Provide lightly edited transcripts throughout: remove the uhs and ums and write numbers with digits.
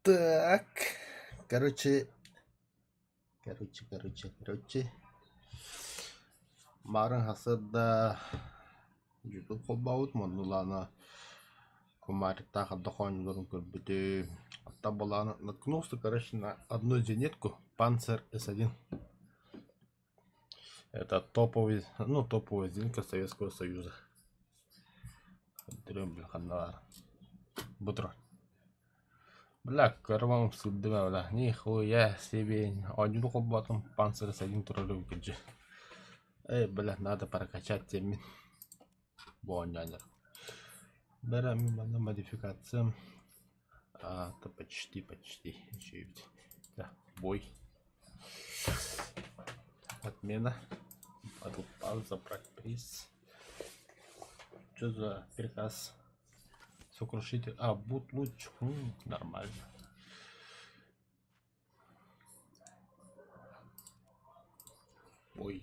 Так, короче. Марын хасырда YouTube холбаут моннулана кумарта хаддахоньгорун көрбүтү. Атта баланы наткнулся, короче, на одну зенитку Panzer S1. Это топовая зенитка Советского Союза. Бутро. Бля, карвам суддыма бля. Нихуя себе. Один холбатом Panzer S1 туралю киджи. Бля, надо прокачать термин. Бонянер. Берем на модификациям. То почти. Еще есть. Да, бой. Отмена. Подупал, забрать приз. Что за приказ? Сокрушитель. Бут луч. Нормально. Ой.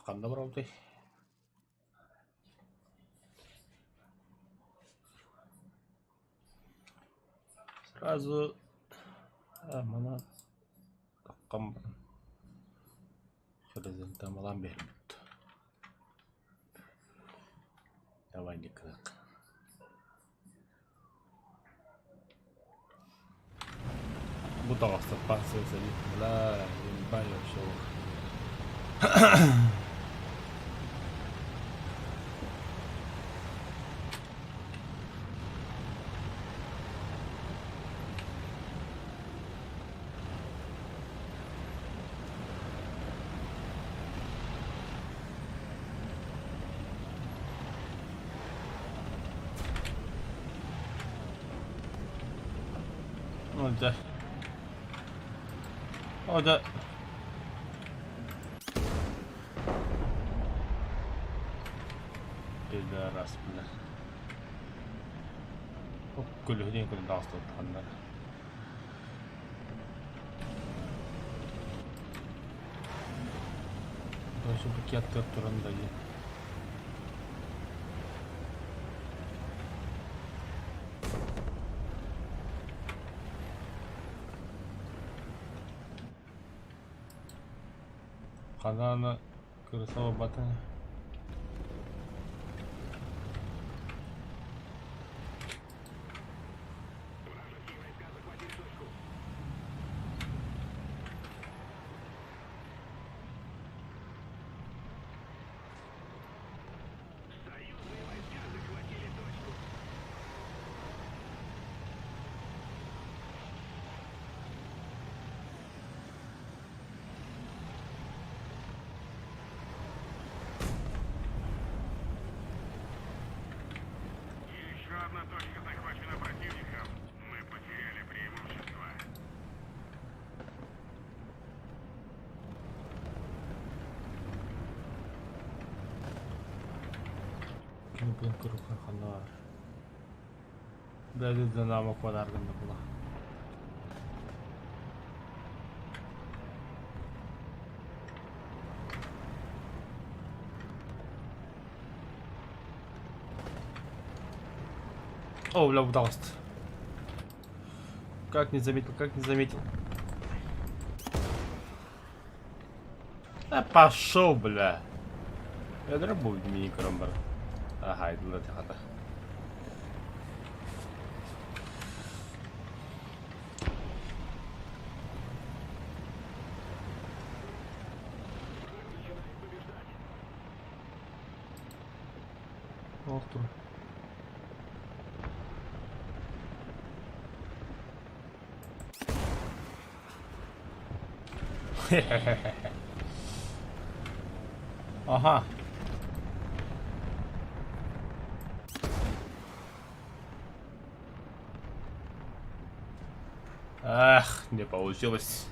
Қанда бар алды? Сразу мана таққам хризантем алам бермепті. Давай не кірек. Бұл тағаста Panzer S1. Бля, ебать вообще. О, да. Пидорас, бля. Күлігінен күлі дауысты отқандар. Даже букеттер тұрында е. Қананы күрісі батын. Точка захвачена противником. Мы потеряли преимущество. Кемпин курукан ханар. Дәліз дынамы қуадарғынды бұла. О, бля, удалось. Как не заметил. Пошел, бля. Я дробу мини-кромбер. Ага, иду на тихо-то. Охтур. Ага. Ах, не получилось.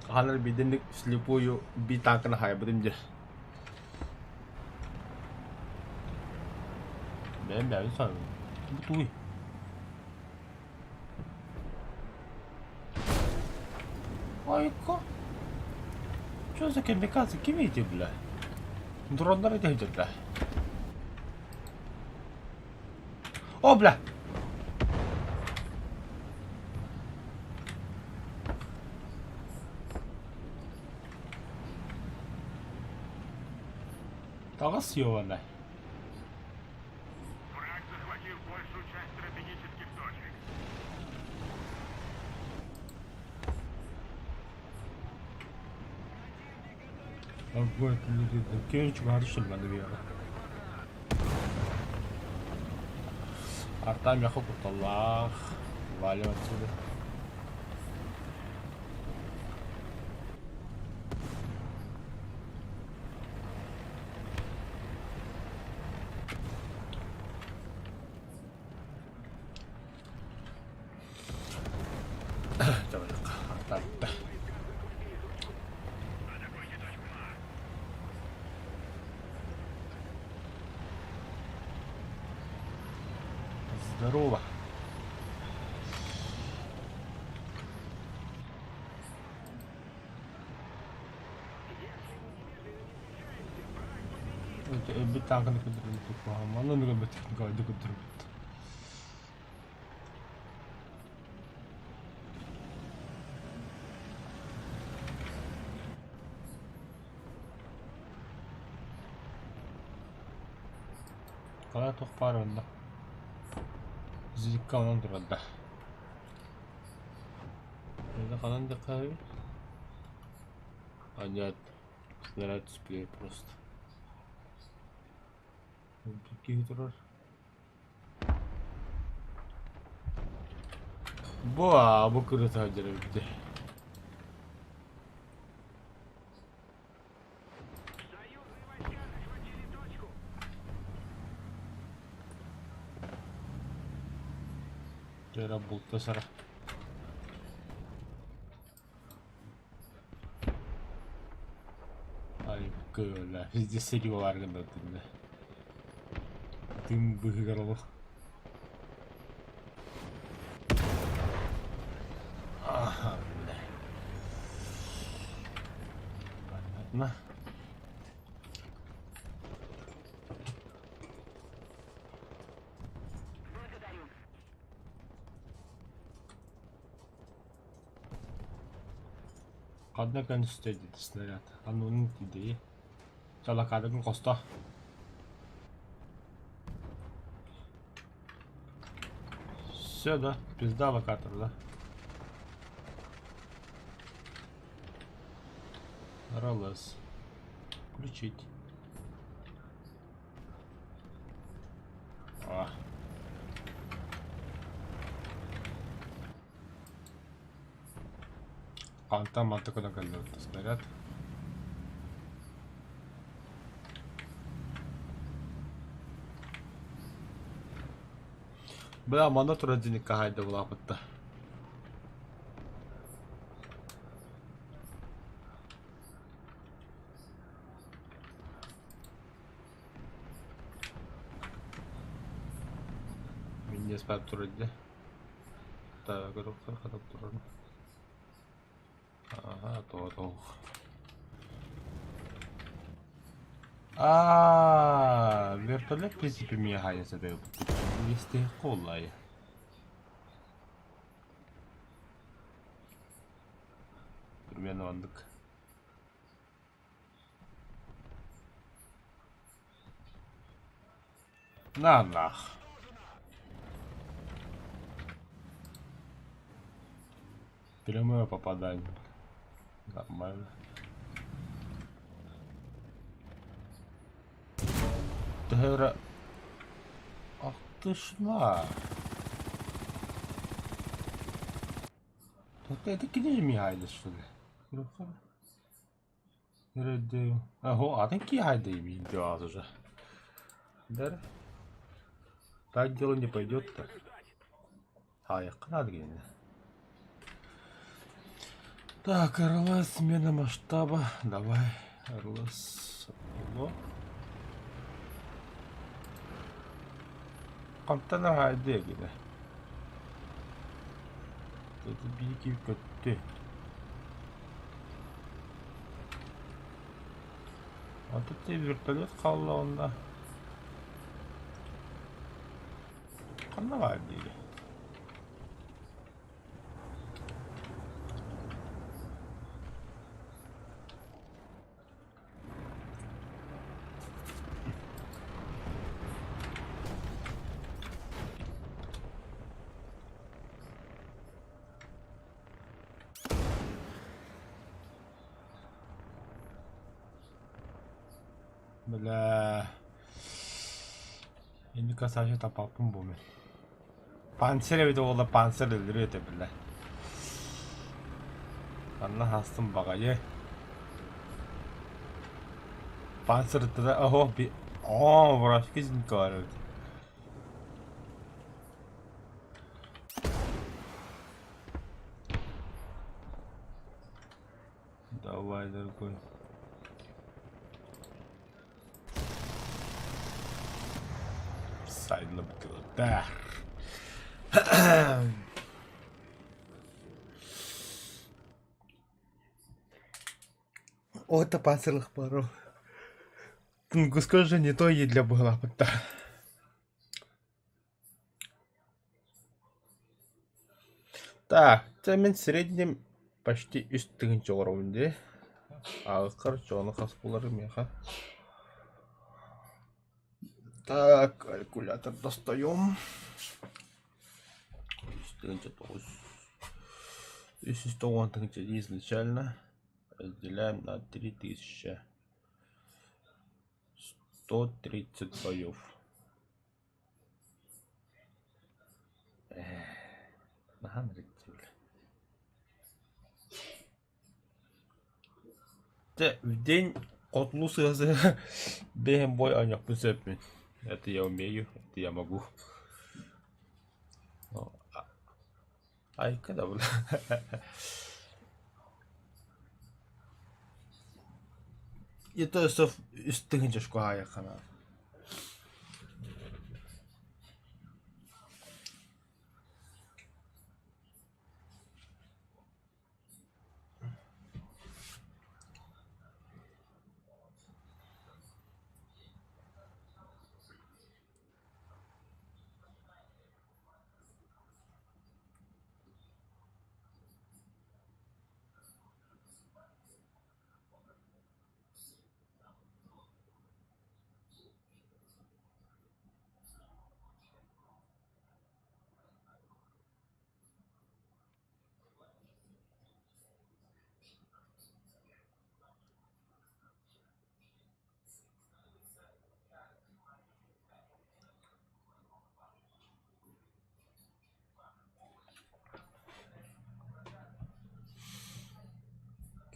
Ханар биденник слепую битанкана хайбыдым же. Em đợi sao tôi. Ой-ка. Что за камикадзе кимите, бля? Дронları değdirdiler. О, бля! Тага съёбанный. Враг захватил большую часть стратегических точек. Какой-то люди такие чуваши наверное. Артам я хопут Аллах. Валим отсюда. Давай, Артам. Здорово. Bir tankını kırdırdık bu ama onu da bir gaydı kırdırdık. Kadar tok var onda. Zilika onun durada. Burada kalan da kahve. Понятно. Снаряд сплей просто. Такие турар. Bu kırıt harcarı bitti. Тера bulutta sara. Ay kyllä. Sitten sekin on arkantanut tänne. Тымбыгарлы. Ага, бля. Понятно. Однако не стоит этот снаряд. А ну не иди. Чала кадыгын коста. Все, да? Пизда локатор, да? РЛС. Включить. А. Там атакадан калды снаряд. Бля, мана турадини кахайда була пытта. Minne спад туради. Так, доктор, хадап туран. Ага, то. Вертолет в принципе меня хая задает. Если коллай. Примерно андык. На нах. Прямое попадание. Нормально. Тера. Ах ты ж на. Это кинешь мигайдес что ли? Nerede? Ого, а такие хайды имеют уже. Да? Так дело не пойдет-то. Надо гене. Так, РЛС, смена масштаба. Давай, РЛС. 컨테이너 할때 여기네. 그래도 미기 끝에 어떻게 вертолет kaldı onda? 건너가야 돼 이게. 몰라. 이니까 사실 다 바쁜 보면 반체레비도 올라 반세를 늘려야 돼 몰라. 안나 하스튼 바가ye. 반세를 뜯어 어허 비 뭐라 시키니까 알아. Давай, дорогой. Sayla bakalım. Der. О, это панцирных пару. Тунгуска же не то ей для была. Так, цемент в среднем почти üstünce уровне. Ağır çoğunu kaskularım ya. Так, калькулятор достаем. Üstünce 9. Üst üste 10 изначально. Разделяем на 3000. 130 боев. Нахан реддил. В день котлу сразу бегаем бой, а не пусепми. Это я умею, это я могу. Ай, когда было? Это все üstünce школа yakana.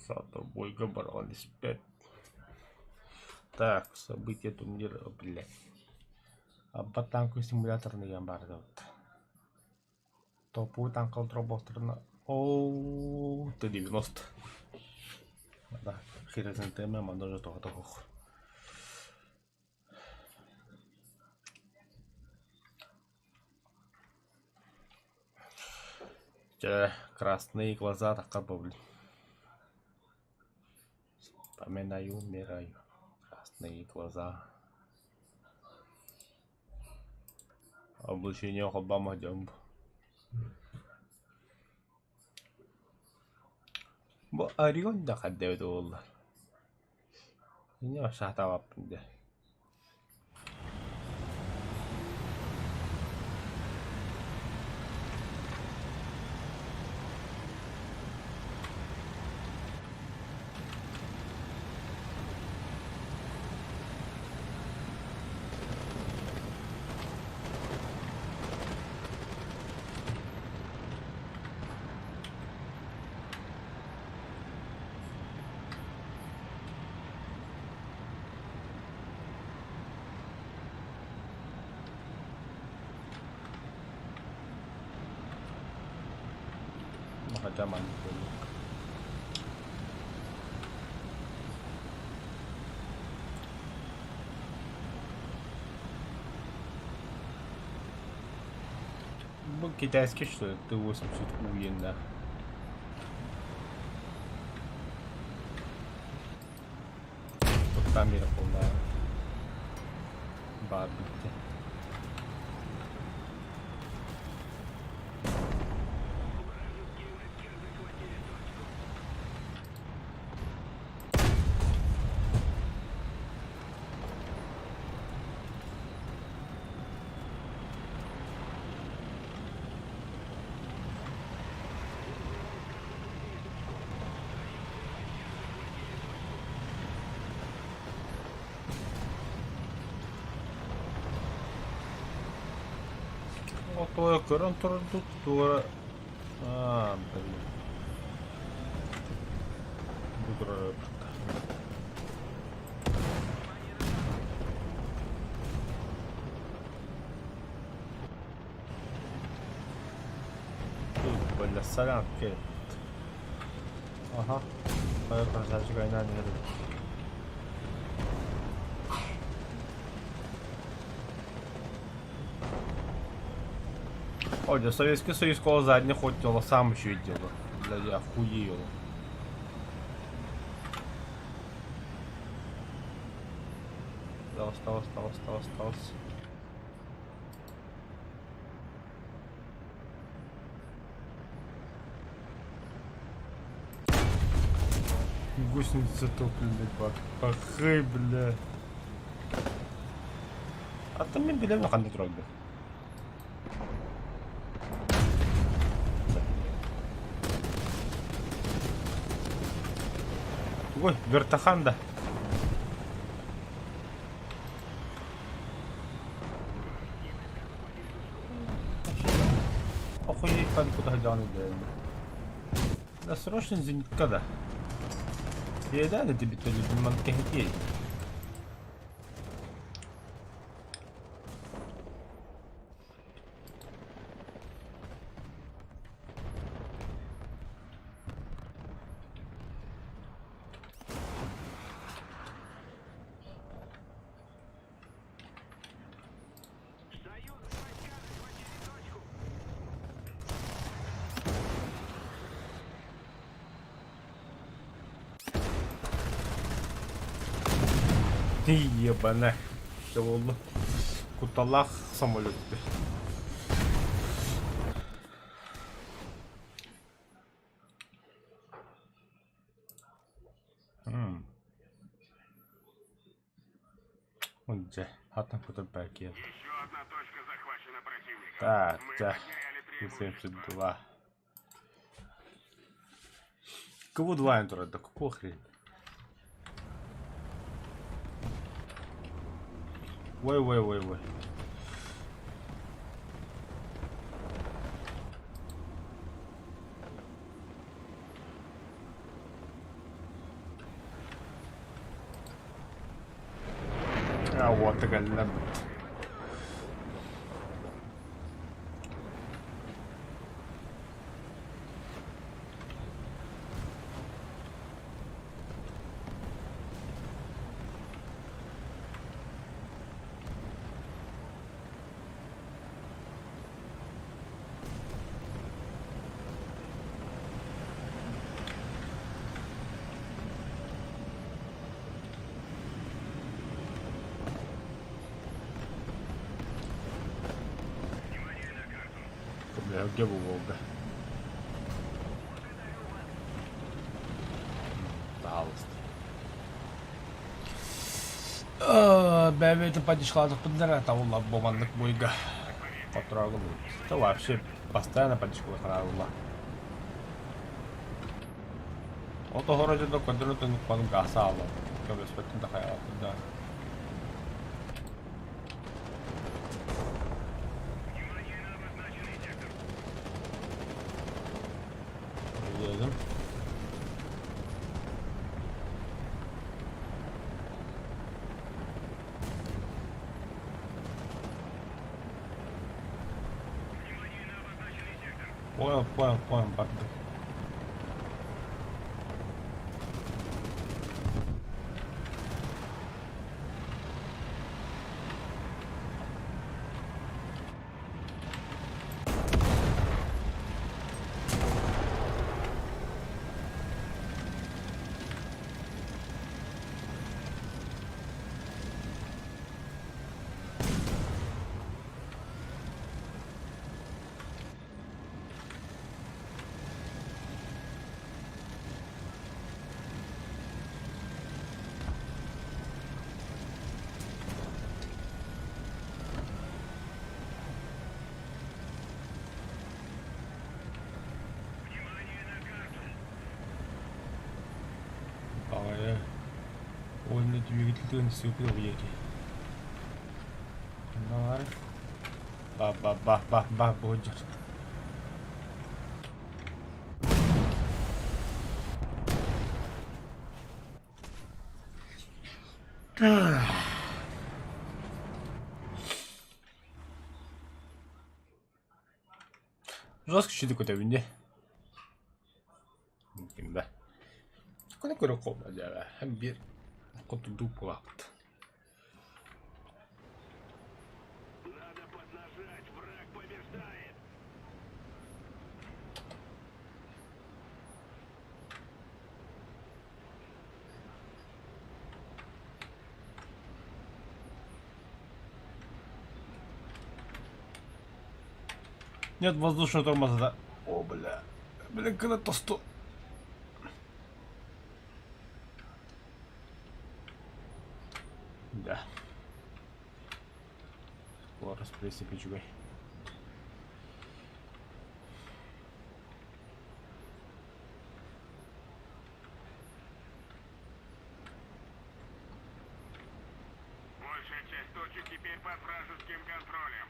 Сато бойка боролись 5. Так, события турнира, блядь. Абба танковый симуляторный гамбарды вот. Топовый танковый роботерна. Оу, Т-90. Да, херезентеме, мандожа того. Красные глаза так обовли. Вспоминаю, умираю. Красные глаза. Облачение Обама Джамбо. Bu Arion da kadevde oldular. Yine aşağı tavapında. Makadaman ko. был китайский, что ли? Т-80 уен, да. Тут камера полная. Барбити. Ото екран продуктора. А, блин. Бугра. Бля, сорян, окей. Ага. Поэтому зажигай на нее. Ой, Советский Союз коло задних хотел, сам еще и делал. Бля, я охуел. Осталось. Гусеницы топливные пахы, бля. А там мен билем қандай тұрады. Ой, вертахан да. Охуеть, куда ходяны, бля. Да срочно зенит когда? Я дали тебе то ли манке гетей. Ты ебана. Что было? Куталах самолет. Он где? А там кто-то пакет. Еще одна точка захвачена противником. Так, Мы так. подняли тревогу. 72. Кого два интура? Да какого хрень? Ой. А вот такая лабут. Бля, где был Волга? Пожалуйста. Бәбеті падишқалдық бұндары атауылла бомандық бойға. Отырағыл. Это вообще постоянно падишқалы қарауылла. Ото хорожында көндірінті нүкпаның ғаса алып. Көбеспеттің де қаялатында. Dedim. Понял, барды. двигатель не супер выйти. Давай. Ба будет. Жестко щиты какой-то винде. Да. Какой такой руком, да, бир. Какой-то дуп лапт. Надо поднажать, враг побеждает. Нет воздушного тормоза. О, бля. Блин, когда-то сто. Да. Скорость присыпичугай. Большая часть точек теперь под вражеским контролем.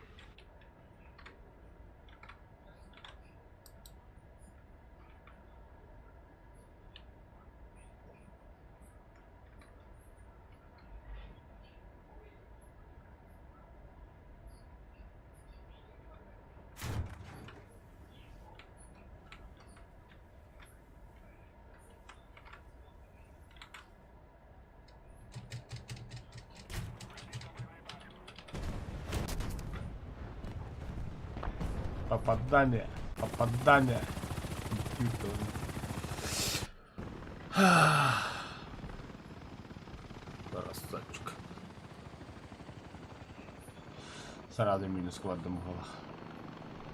Попадание. Попадание. Красавчик. Сразу минус в одном голах.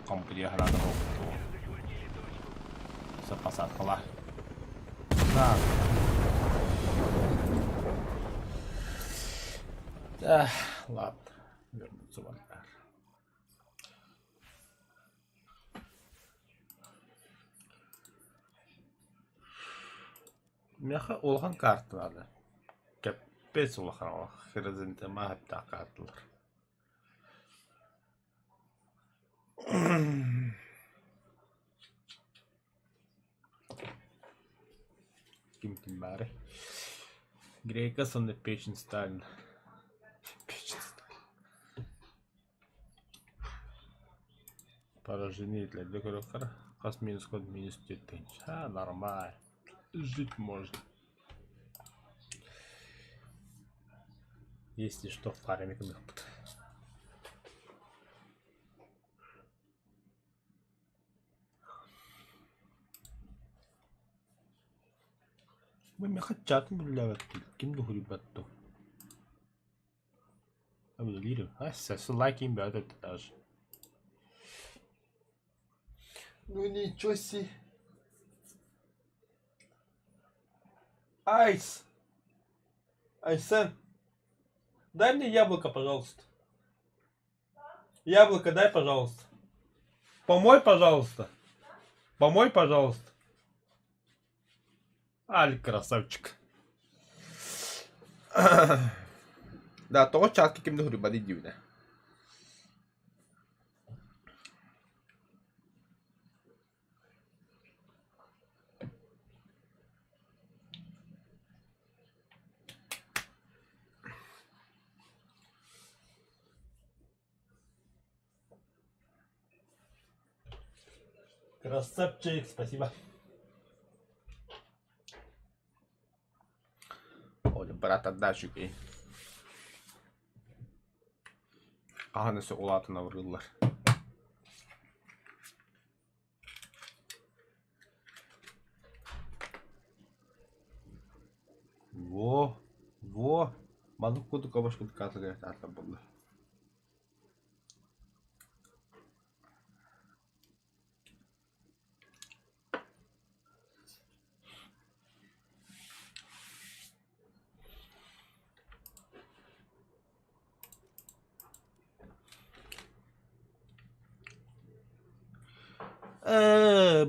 Компания града запасать кола. Да. Ладно. Вернуться в ангар. Мяха улхан карты надо. Капец улхан. Херезенте махта картлар. Kim bari. Grekas on the patient style. Patient style. Поражение для декоратора. Кас минус код минус 4. А, нормально. Жить можно. Если что, в фарме кнопка. Мы me хотят блядь. Ким духу батто. А вы лиру. А, сесу лайким бядет даже. Ну ничего себе. Айс. Айсен. Дай мне яблоко, пожалуйста. Яблоко дай, пожалуйста. Помой, пожалуйста. Помой, пожалуйста. Аль, красавчик. Да, того чатки ким духу бади дивне. Красавчик, спасибо. Ой, брат, отдачу ей. Ahanesi ulatına vurdular. Во. Balık kutu kabaş kutu katı gayet atla buldu.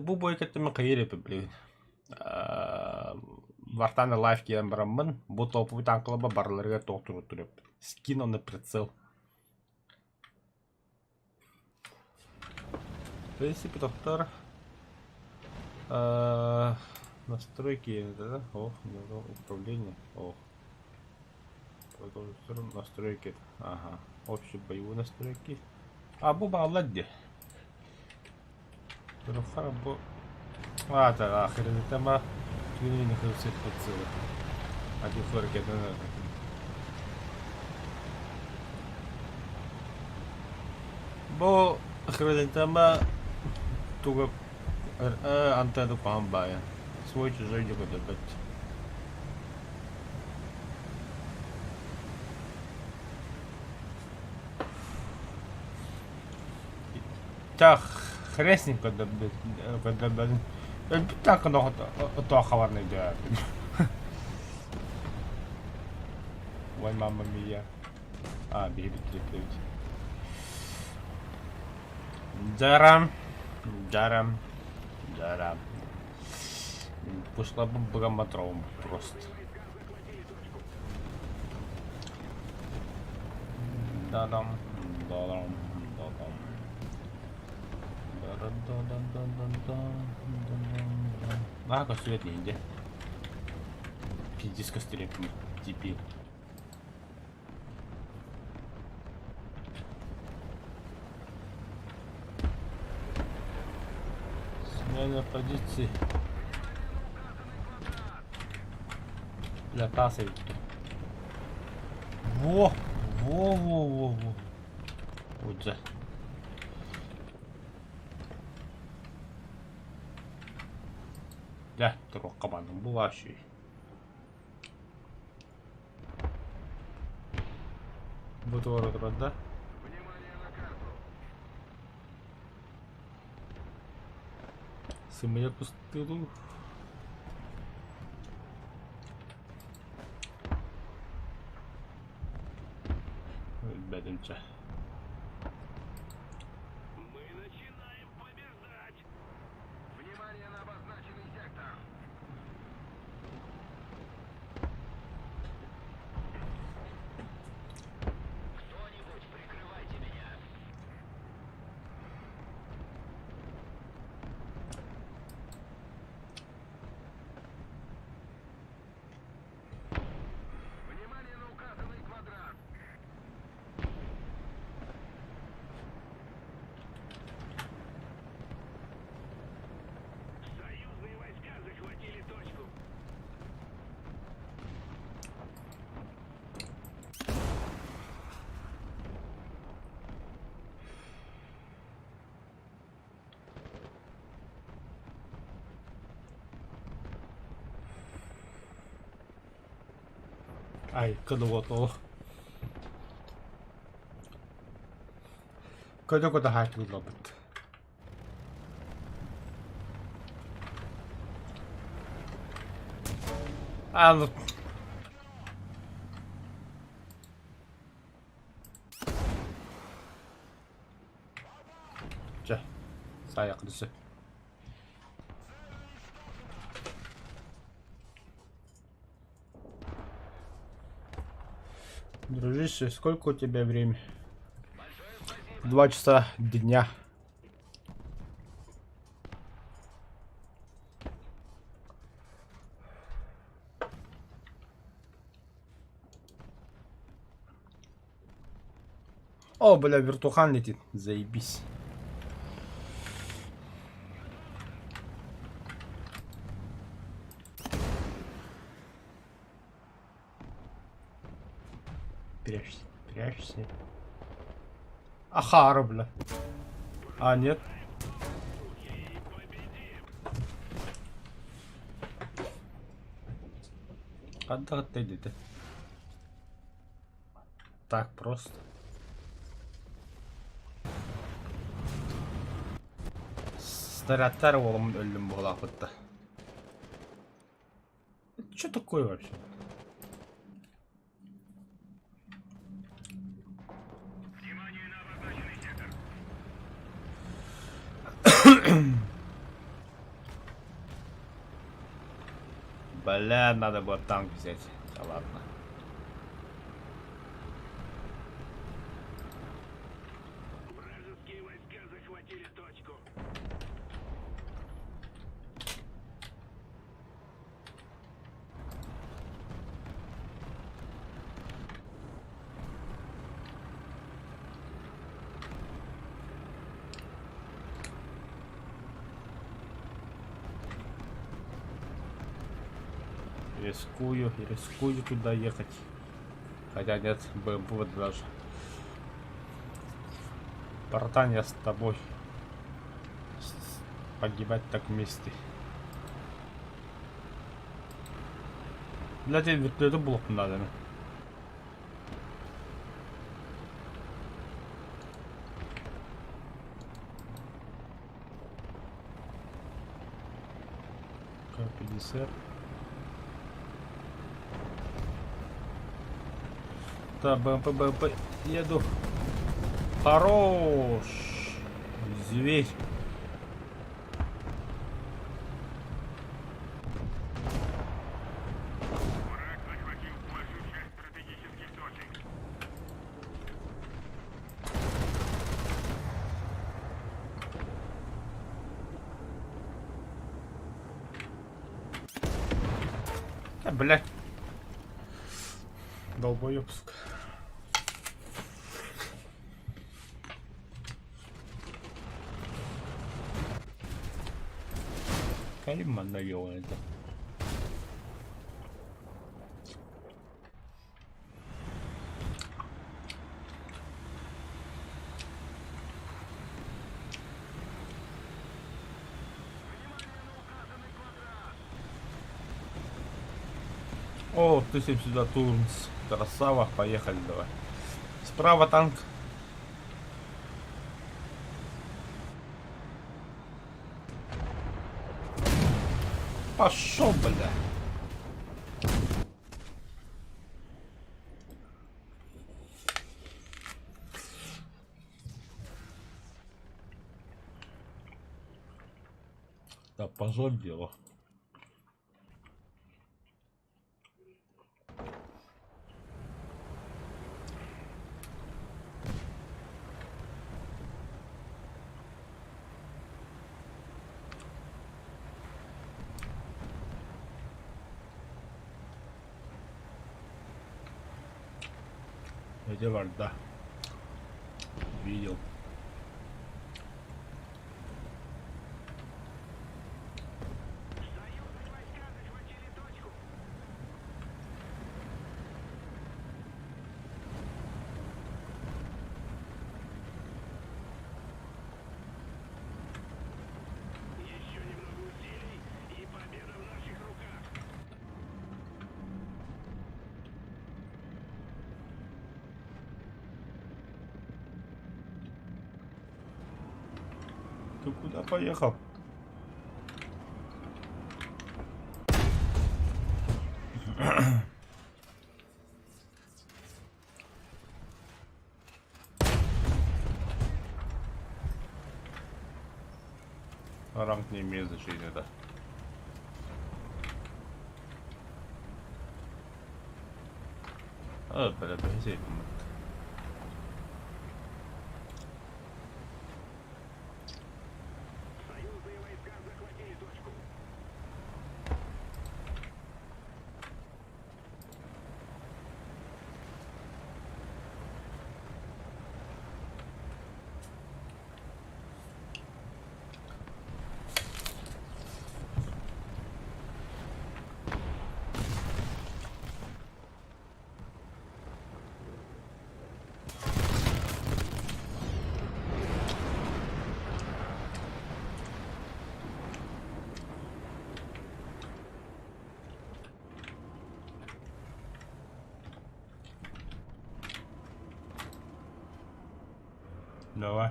Bu boykatımı kayır yapabiliyor. Вартаны лайф киен бараммын. Бу топовый танкылаба барларга тоқтыру тұрып. Скин оны прицел. В принципе, доктор. Настройки, да? Ох, управление. Ох. Настройки. Ага. Общие боевые настройки. А, буба аллади. Рухара бу. А, да, охренеть, тема. Твини не хрустит прицелы. Один флорик, это надо. Бо охренеть, тема. Туга антенну памбая. Свой чужой не буду бить. Так, хрестник, когда так оно то хаварный да. Ой, мама мия. А, бегит. Дарам. Пошла бы богомотровым просто. Да-дам. А, как свет не иди. Пиздец костреп теперь. Смена позиции. Для таса. Во. Вот же. Да, такой кабаном буваший. Вот ворот, да? Семья пустыру. Беденча. Мы начинаем побеждать. Внимание на обозначенный сектор. Кто-нибудь прикрывайте меня. Внимание на указанный квадрат. Союзные войска захватили точку. Ай, кадуото. Кадуото хайт лобот. А, ну. Че, саяк десе. Дружище, сколько у тебя времени? 2 часа дня. О, бля, вертухан летит. Заебись. Прячься. Ахара, бля. А, нет. Когда ты идешь? Так просто. Снарядтар олым өлім бола құтты. Это что такое вообще? Внимание на обозначенный сектор. Бля, надо было танк взять. Да ладно. Вражеские войска захватили точку. Рискую туда ехать. Хотя нет, будет даже. Братан, я с тобой. Погибать так вместе. Для тебя вертолета блок надо. К-50. Да, БМП, еду. Хорош. Зверь. Враг захватил большую часть стратегических точек. Блядь. Долбоёбск. Калима навёл это. О, ты сюда Турнс. Красава, поехали давай. Справа танк. Пошел, бля. Да, пожар дело. Где варда? Видел. Союзные войска захватили точку. Еще немного усилий, и победа в наших руках. Ты куда поехал? Ранг не имеет значения, да. А, бля, бля, Союзные войска захватили точку. Давай.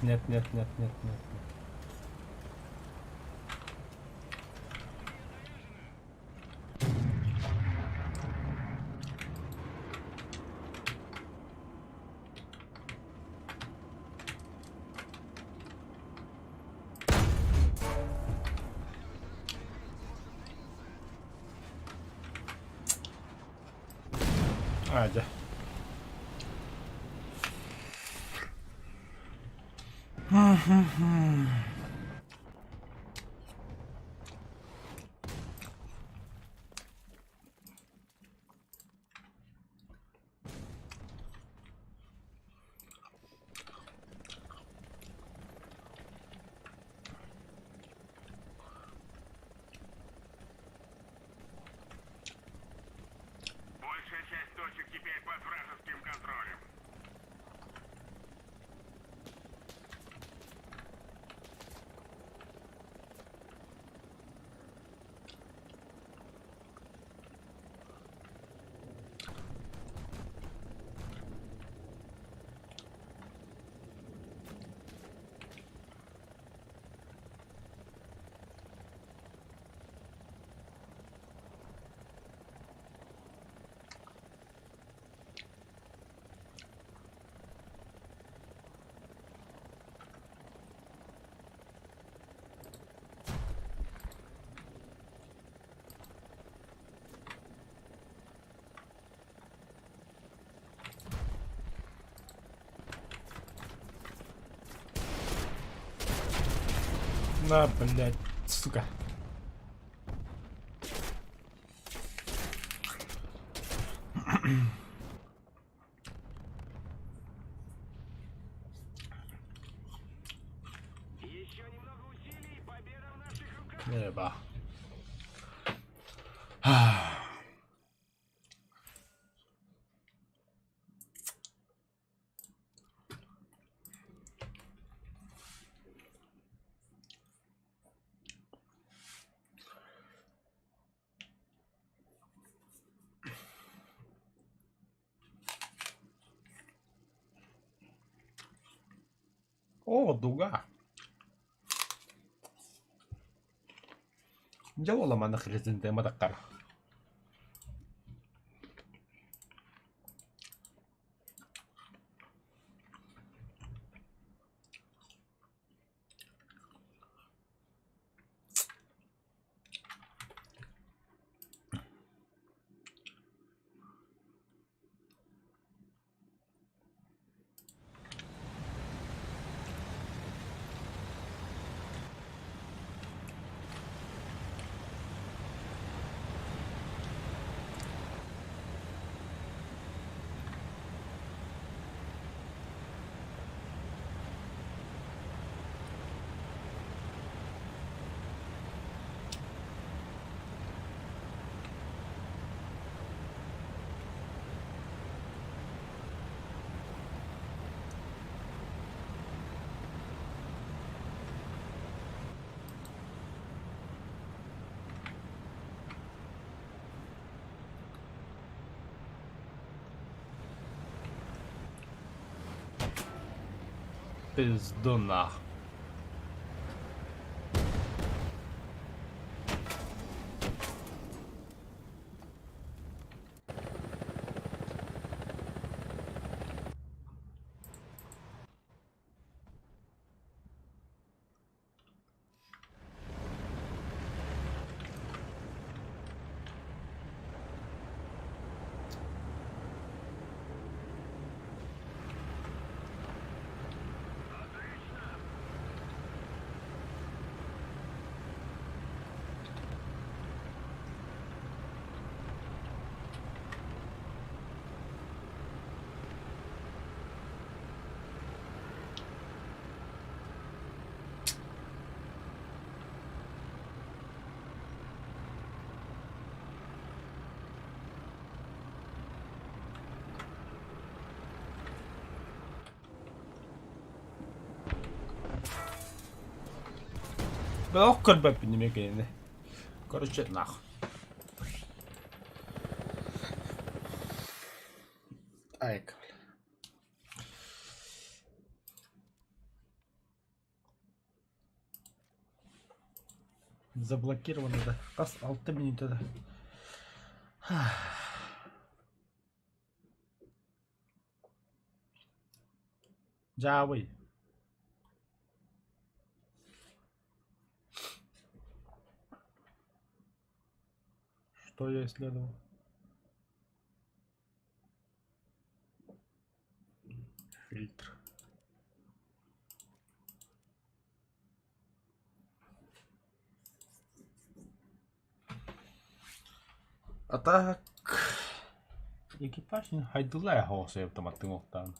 Нет. Hadi. Большая часть точек теперь под вражеским контролем. На, блядь, сука. Еще немного усилий, победа в наших руках. Еба. О, дуга. جا والله ما دخلت انت ما دقر. Пиздуна. Охкор бэп не мекайны. Короче, нахуй. Айк. Заблокировано, да. Раз 6 минут да. Джауи. Что я исследовал? фильтр. А так... Екипаж хай tulee HC-автоматты kohtaan.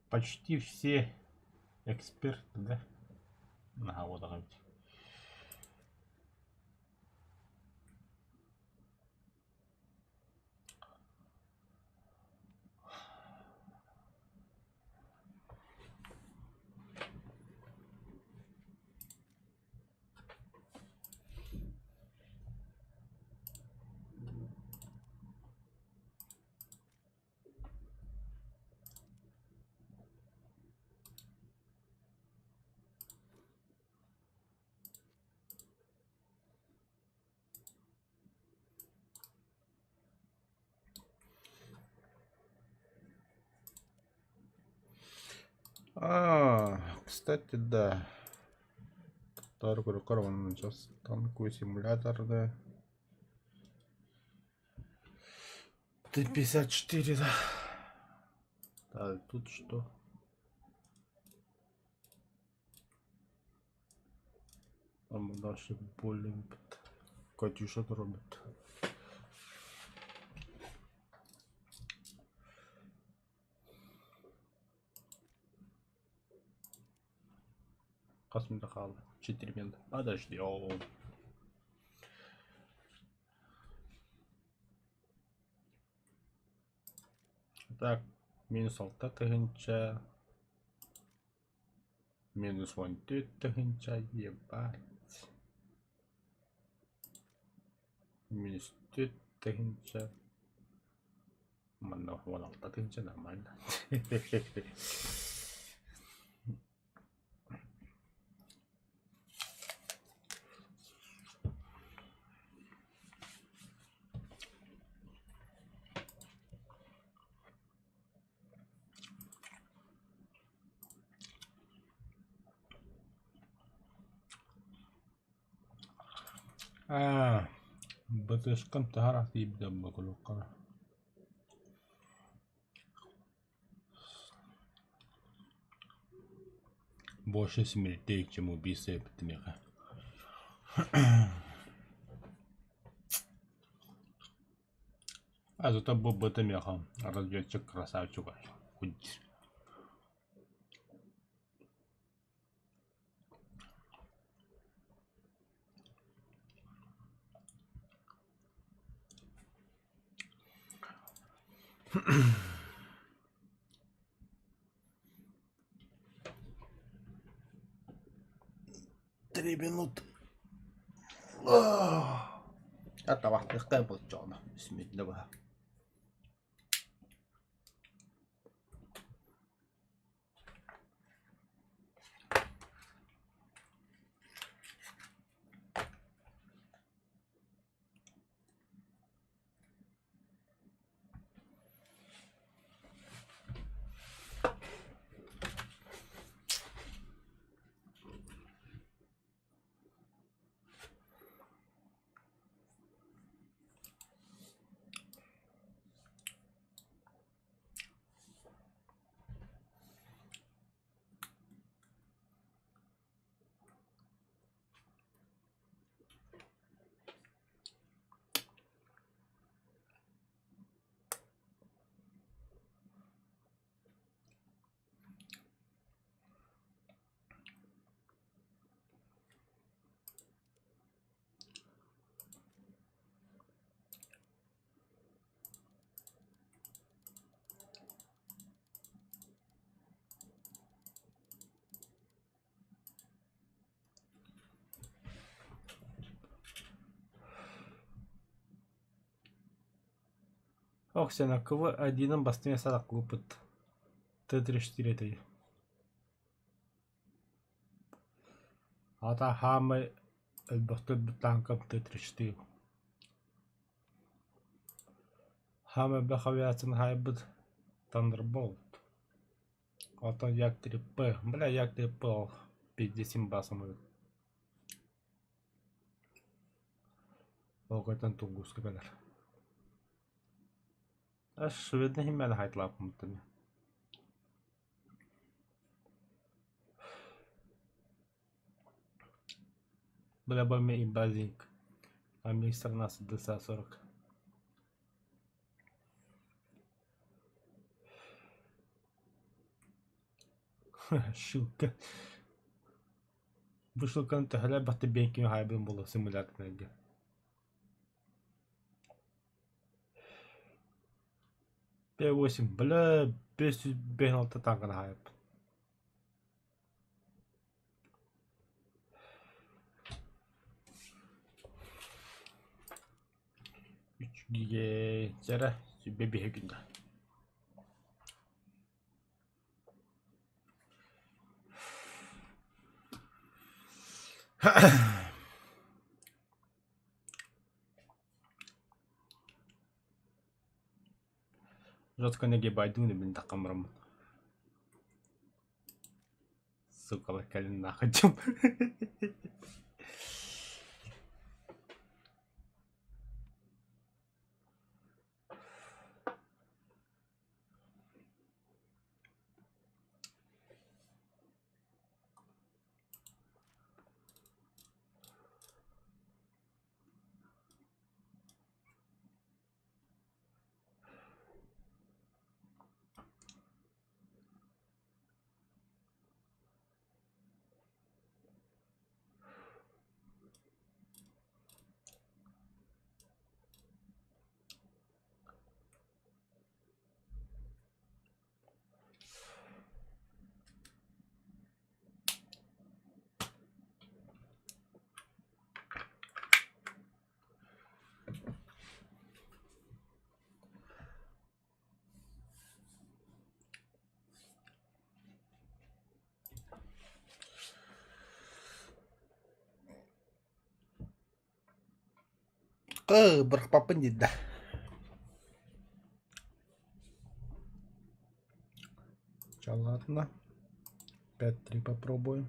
Почти все эксперты, да? На, вот она. Кстати, да. Tarkkuuden сейчас танкую-симулятор, да. Т-54, да. А тут что? Там дальше более Катюша робит. Касмында қалды. 4 минуты. Подожди. Так, минус 6 тыгынча. Минус 14 тыгынча, ебать. Минус 4 тыгынча. Mana 16 тыгынча нормально. بتشكن تهرع تبدأ بكل قرار. Больше смертей, чем убийство эпидемика. А зато был бы это мехом. Разведчик красавчик. Худь. Три минуты. Это вахтовская болтёна. Смедного. Ох, сена КВ-1 бастыме садақ көпіт. Т-34 тей. Ата хамы әлбіқті танкам Т-34. Хамы бәқ авиацияны хайбыд Thunderbolt. Ата Як-3П. Бля, Як-3П 50 басым. Pokoknya tunggu sebentar. Sudah himmel haittaa mutta ne. Bля бами и базинг. А ми страна с ДС-40. Шилка. Вышел канта хлеба ты бенкин хайбен было симулятор найди. P8 бля 556 tank хайб. 이게 짜라 베비 핵인다. Жестко не гибайду не блин такамрам. Сука, лакалин нахачем. Berapa menit dah? Ладно. 5-3 попробуем.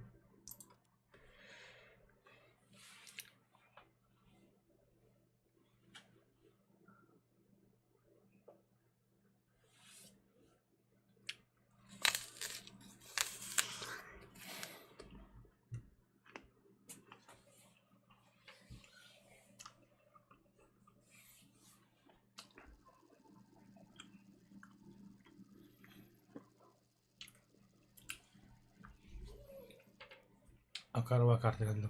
Akar geldi.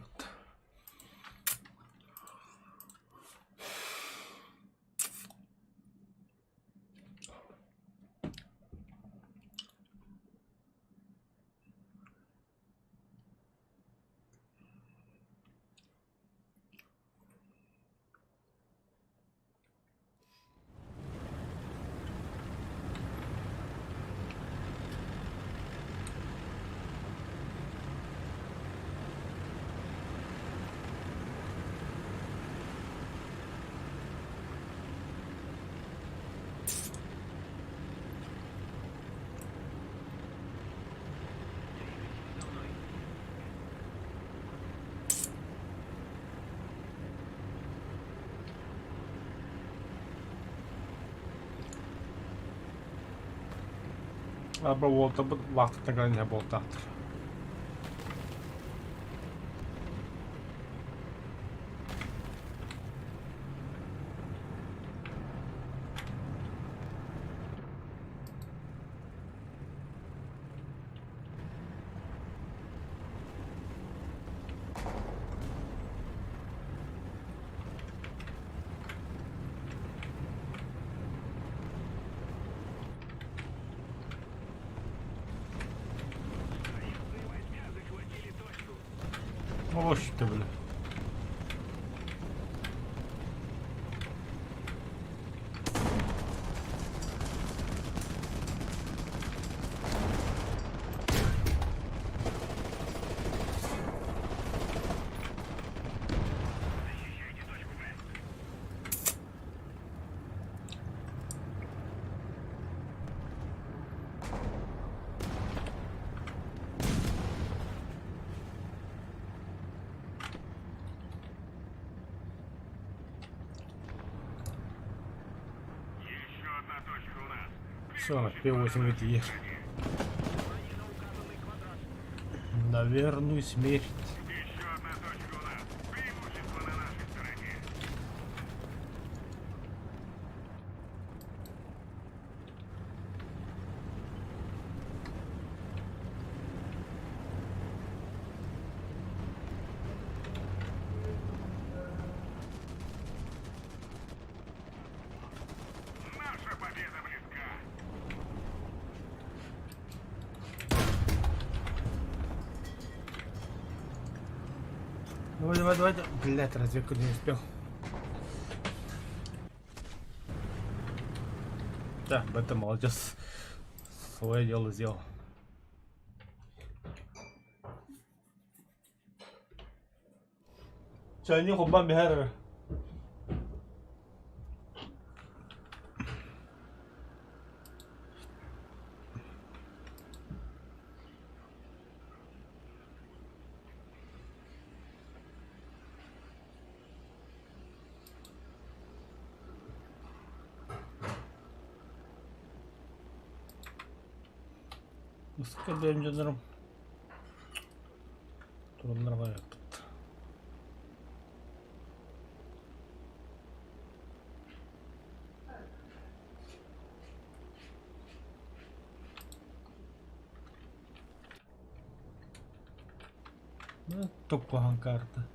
Або волта вахта граня болтатır. Hoş da böyle. Все, на П8 едешь. На верную смерть. Еще одна точка у нас. Преимущество на нашей стороне. Наша победа близка. Давай, давай, давай. Блять, разведку не успел. Да, это молодец. Свое дело сделал. Чайник 엄마 미하를. Sıkı benim canlarım. Durumlar var yaptı. Тупая карта.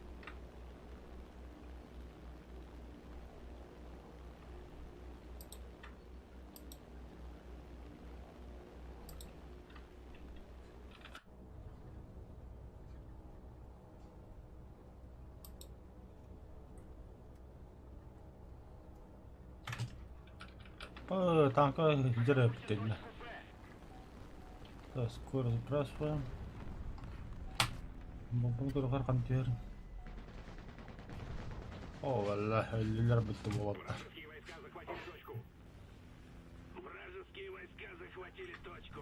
Танка дерев бітеді. Скоро забрасываем. Бомбу қарқан терін. О, валла, өлілер бітті болады. Вражеские войска захватили точку.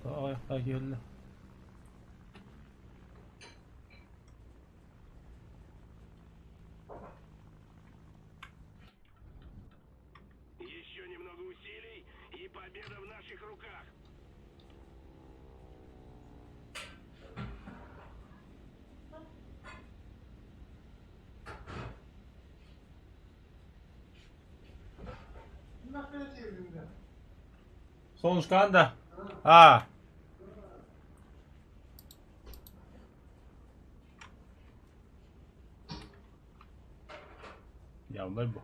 Аяққа келді. Еще немного усилий, и победа в наших руках. Солнышко анда? А. Я умер bu.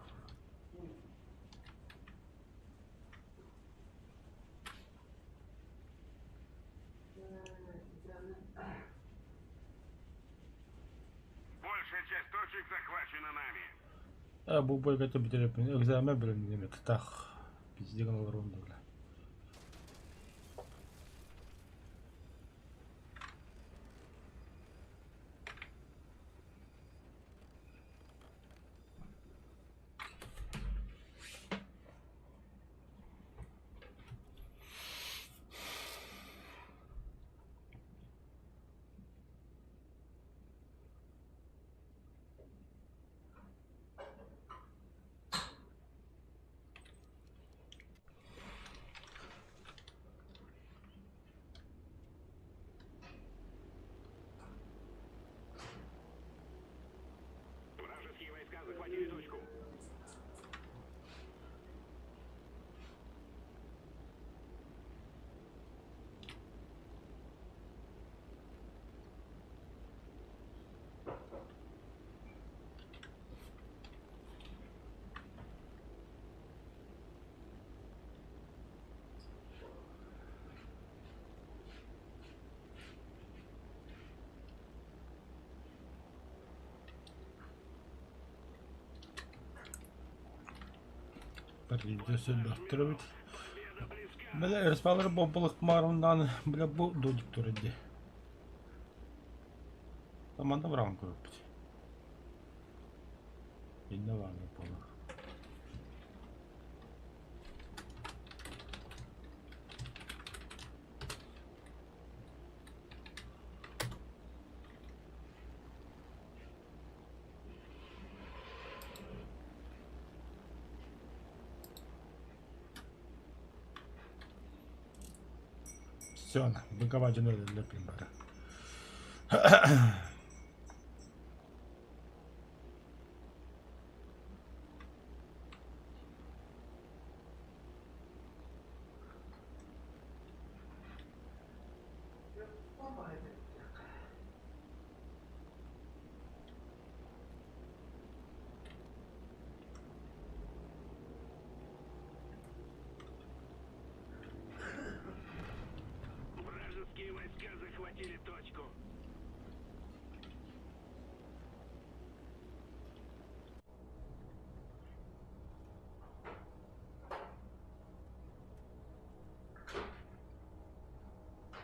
Большая часть точек захвачена нами. Bu bölgede bitirelim. Egzame bölümü demek. Tak. Bizde kalır onda bile. Вражеские войска захватили точку. Придется докторовать. Бля, розпалили бомбових марундан, бля, до доктора де. Команда в рамку робить. І не ладно, понял. Все, выговаривай, для примера. Вражеские войска захватили точку.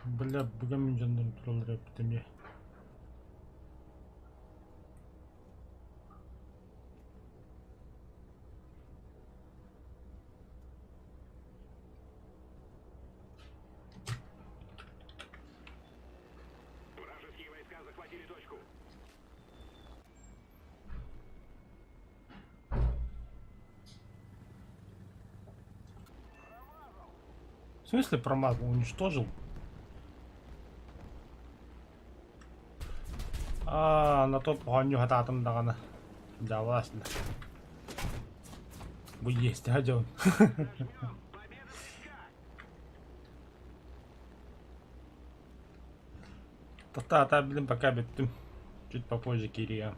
Бля, бүгін мен жандарым туралы рэп деме. Вражеские войска захватили точку. В смысле промазал? Уничтожил? На топ гоню хататым даганы. Жаласын. Бу есть, гадён. Та блин, пока биттим. Чуть попозже Кирия.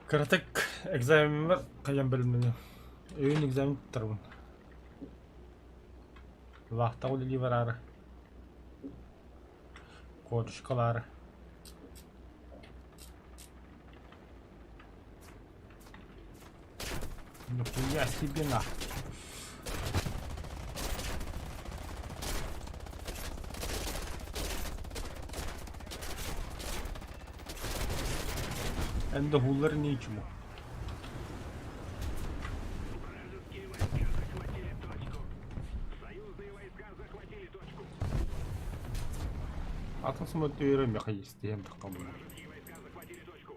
Кыртык экзамен бар, каян білмені. Өйін экзамен тұрмын. Вақта олили бар ары. Кодышкалары. Нихуя себе на. Энді хулар нечему. Вражеские войска захватили точку. Союзные войска захватили точку. Атын смотрю, үйренбей естейм тақамын. Вражеские войска захватили точку.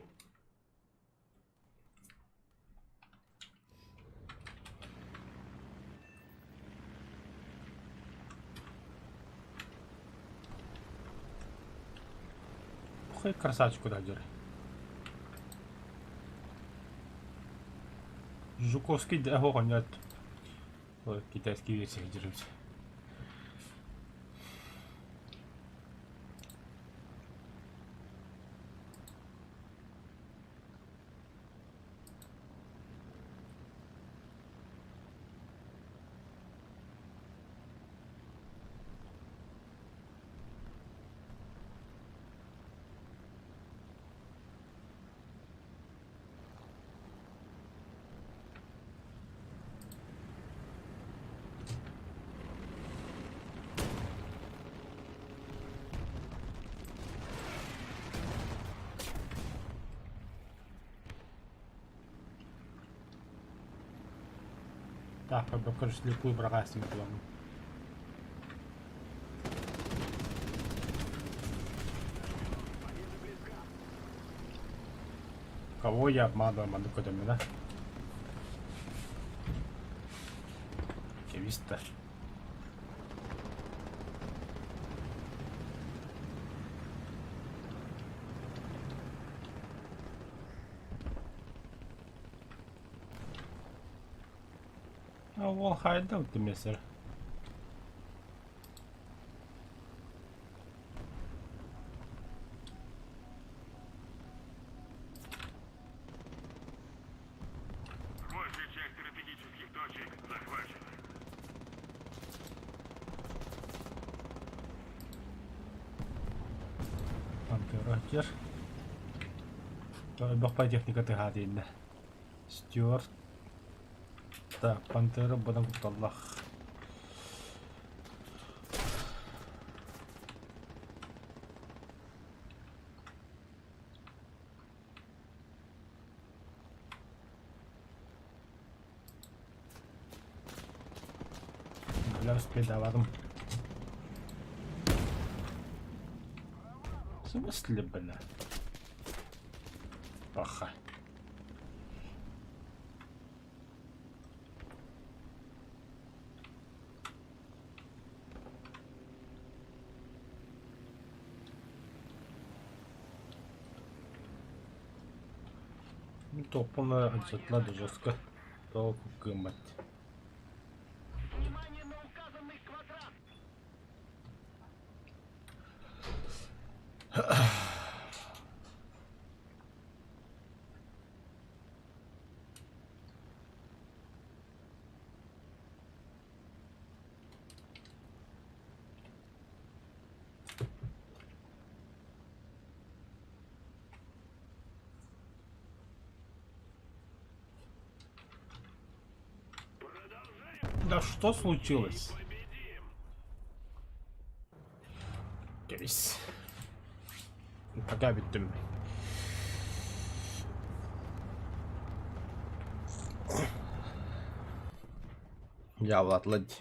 Хай красавчику дадер. Жуковский дәхо қонят. Китайский версия жүреміз. Так, покажу слепую брагастим плану. Кого я обманываю, мандукадами, да? Кевиста. Ол қайда өттімесір? Большая часть стратегических точек захвачена. Пантера кер. Бақпай техника тыға дейінді. Стюарт. Так, пантера бұдан құтталлақ. Бля, успедавадым. В смысле, бля? Паха. Топовая отсетла до жестко. То гымать. Внимание на указанный квадрат! Да что случилось? Кейс. Пока bitti. Ya Vlad, hadi.